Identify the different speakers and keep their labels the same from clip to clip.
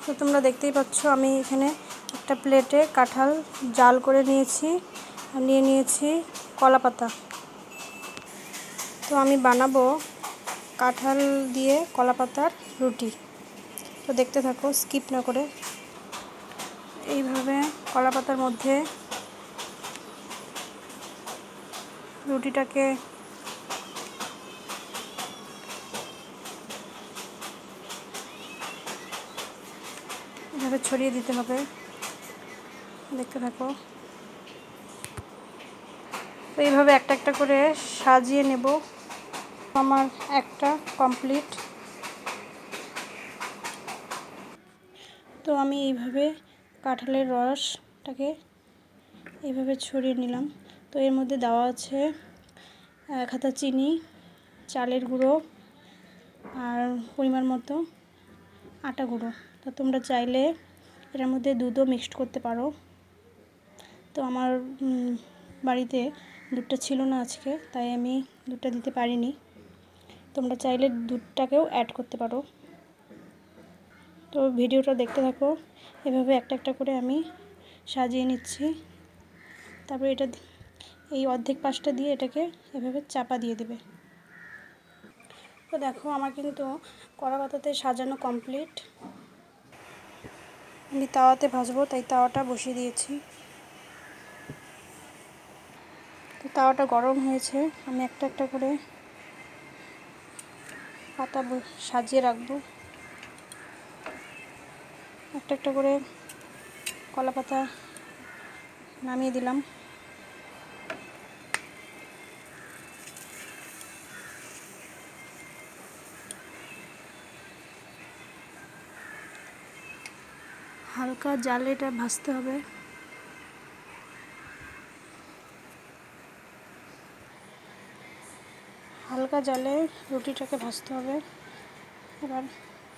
Speaker 1: তো তোমরা দেখতেই পাচ্ছ আমি এখানে একটা প্লেটে কাঁঠাল জাল করে নিয়েছি আর নিয়ে নিয়েছি কলা পাতা। তো আমি বানাবো কাঁঠাল দিয়ে কলা পাতার রুটি। তো দেখতে থাকো স্কিপ না করে। এইভাবে কলা পাতার মধ্যে রুটিটাকে এভাবে ছড়িয়ে দিতে হবে, দেখতে থাকো। তো এইভাবে একটা একটা করে সাজিয়ে নেব। আমার একটা কমপ্লিট। তো আমি এইভাবে কাঁঠালের রসটাকে এইভাবে ছড়িয়ে নিলাম। তো এর মধ্যে দেওয়া আছে 1 হাতা চিনি, চালের গুঁড়ো আর পরিমাণ মতো আটা গুঁড়ো। তো তোমরা চাইলে এটার মধ্যে দুধও মিক্সড করতে পারো। তো আমার বাড়িতে দুধটা ছিল না আজকে, তাই আমি দুধটা দিতে পারিনি। তোমরা চাইলে দুধটাকেও অ্যাড করতে পারো। তো ভিডিওটা দেখতে থাকো। এভাবে একটা একটা করে আমি সাজিয়ে নিচ্ছি। তারপরে এটা এই অর্ধেক পাশটা দিয়ে এটাকে এভাবে চাপা দিয়ে দেবে। তো দেখো আমার কিন্তু কলা পাতাতে সাজানো কমপ্লিট। আমি তাওয়াতে ভাজবো, তাই তাওয়াটা বসিয়ে দিয়েছি। তো তাওয়াটা গরম হয়েছে, আমি একটা একটা করে পাতা সাজিয়ে রাখবো। একটা একটা করে কলা পাতা নামিয়ে দিলাম। হালকা জালে এটা ভাজতে হবে। হালকা জালে রুটিটাকে ভাজতে হবে। এবার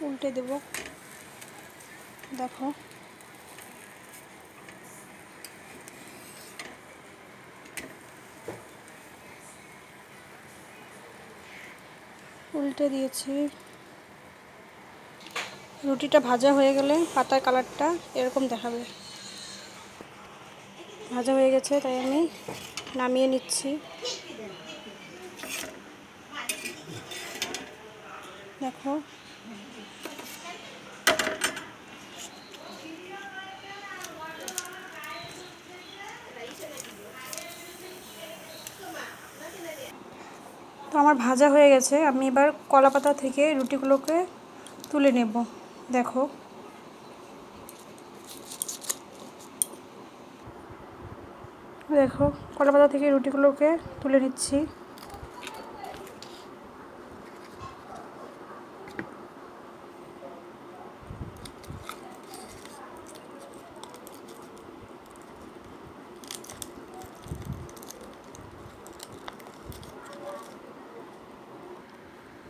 Speaker 1: উল্টে দেব। দেখো উল্টে দিয়েছি। রুটিটা ভাজা হয়ে গেলে পাতার কালারটা এরকম দেখাবে। ভাজা হয়ে গেছে, তাই আমি নামিয়ে নিচ্ছি। দেখো তো আমার ভাজা হয়ে গেছে। আমি এবার কলা পাতা থেকে রুটিগুলোকে তুলে নেব। দেখো দেখো কলা পাতা থেকে রুটিগুলোকে তুলে নিচ্ছি।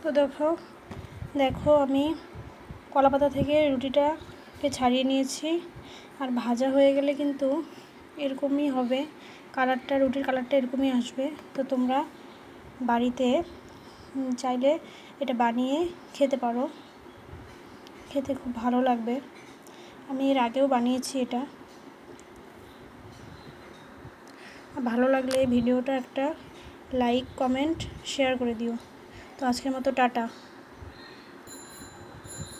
Speaker 1: তো দেখো দেখো আমি কলা পাতা থেকে রুটিটাকে ছাড়িয়ে নিয়েছি। আর ভাজা হয়ে গেলে কিন্তু এরকমই হবে কালারটা, রুটির কালারটা এরকমই আসবে। তো তোমরা বাড়িতে চাইলে এটা বানিয়ে খেতে পারো, খেতে খুব ভালো লাগবে। আমি এর আগেও বানিয়েছি এটা। ভালো লাগলে এই ভিডিওটা একটা লাইক, কমেন্ট, শেয়ার করে দিও। তো আজকের মতো টাটা।